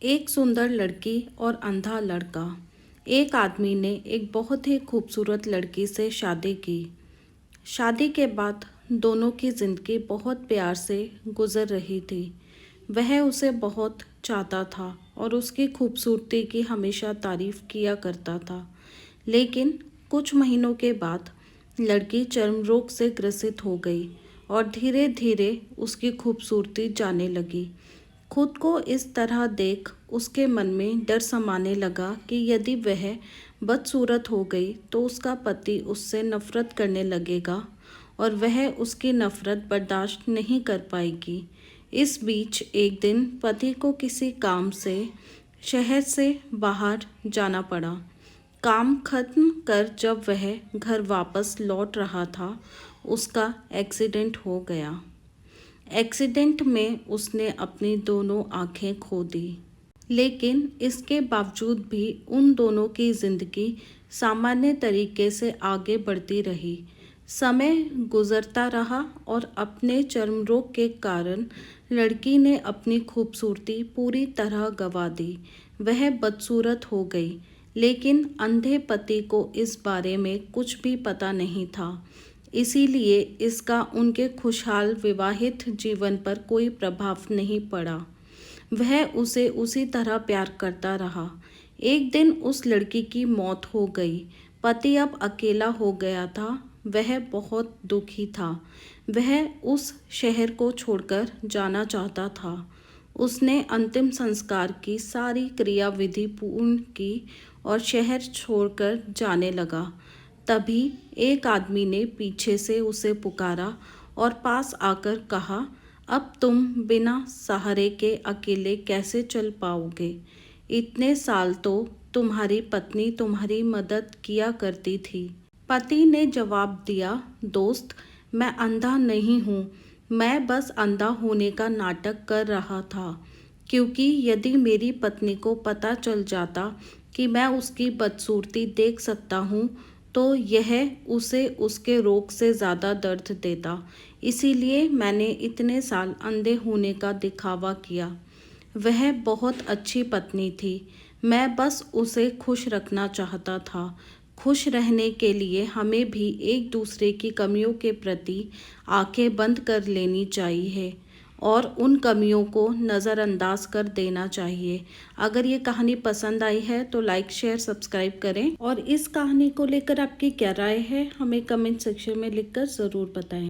एक सुंदर लड़की और अंधा लड़का। एक आदमी ने एक बहुत ही खूबसूरत लड़की से शादी की। शादी के बाद दोनों की ज़िंदगी बहुत प्यार से गुजर रही थी। वह उसे बहुत चाहता था और उसकी खूबसूरती की हमेशा तारीफ किया करता था। लेकिन कुछ महीनों के बाद लड़की चर्म रोग से ग्रसित हो गई और धीरे धीरे उसकी खूबसूरती जाने लगी। खुद को इस तरह देख उसके मन में डर समाने लगा कि यदि वह बदसूरत हो गई तो उसका पति उससे नफरत करने लगेगा और वह उसकी नफरत बर्दाश्त नहीं कर पाएगी। इस बीच एक दिन पति को किसी काम से शहर से बाहर जाना पड़ा। काम खत्म कर जब वह घर वापस लौट रहा था, उसका एक्सीडेंट हो गया। एक्सीडेंट में उसने अपनी दोनों आंखें खो दी। लेकिन इसके बावजूद भी उन दोनों की जिंदगी सामान्य तरीके से आगे बढ़ती रही। समय गुजरता रहा और अपने चर्म रोग के कारण लड़की ने अपनी खूबसूरती पूरी तरह गंवा दी। वह बदसूरत हो गई, लेकिन अंधे पति को इस बारे में कुछ भी पता नहीं था। इसीलिए इसका उनके खुशहाल विवाहित जीवन पर कोई प्रभाव नहीं पड़ा। वह उसे उसी तरह प्यार करता रहा। एक दिन उस लड़की की मौत हो गई। पति अब अकेला हो गया था। वह बहुत दुखी था। वह उस शहर को छोड़कर जाना चाहता था। उसने अंतिम संस्कार की सारी क्रियाविधि पूर्ण की और शहर छोड़कर जाने लगा। तभी एक आदमी ने पीछे से उसे पुकारा और पास आकर कहा, अब तुम बिना सहारे के अकेले कैसे चल पाओगे? इतने साल तो तुम्हारी पत्नी तुम्हारी मदद किया करती थी। पति ने जवाब दिया, दोस्त, मैं अंधा नहीं हूँ। मैं बस अंधा होने का नाटक कर रहा था, क्योंकि यदि मेरी पत्नी को पता चल जाता कि मैं उसकी बदसूरती देख सकता हूँ तो यह उसे उसके रोग से ज़्यादा दर्द देता। इसीलिए मैंने इतने साल अंधे होने का दिखावा किया। वह बहुत अच्छी पत्नी थी। मैं बस उसे खुश रखना चाहता था। खुश रहने के लिए हमें भी एक दूसरे की कमियों के प्रति आंखें बंद कर लेनी चाहिए और उन कमियों को नज़रअंदाज कर देना चाहिए। अगर ये कहानी पसंद आई है तो लाइक, शेयर, सब्सक्राइब करें और इस कहानी को लेकर आपकी क्या राय है हमें कमेंट सेक्शन में लिखकर ज़रूर बताएं।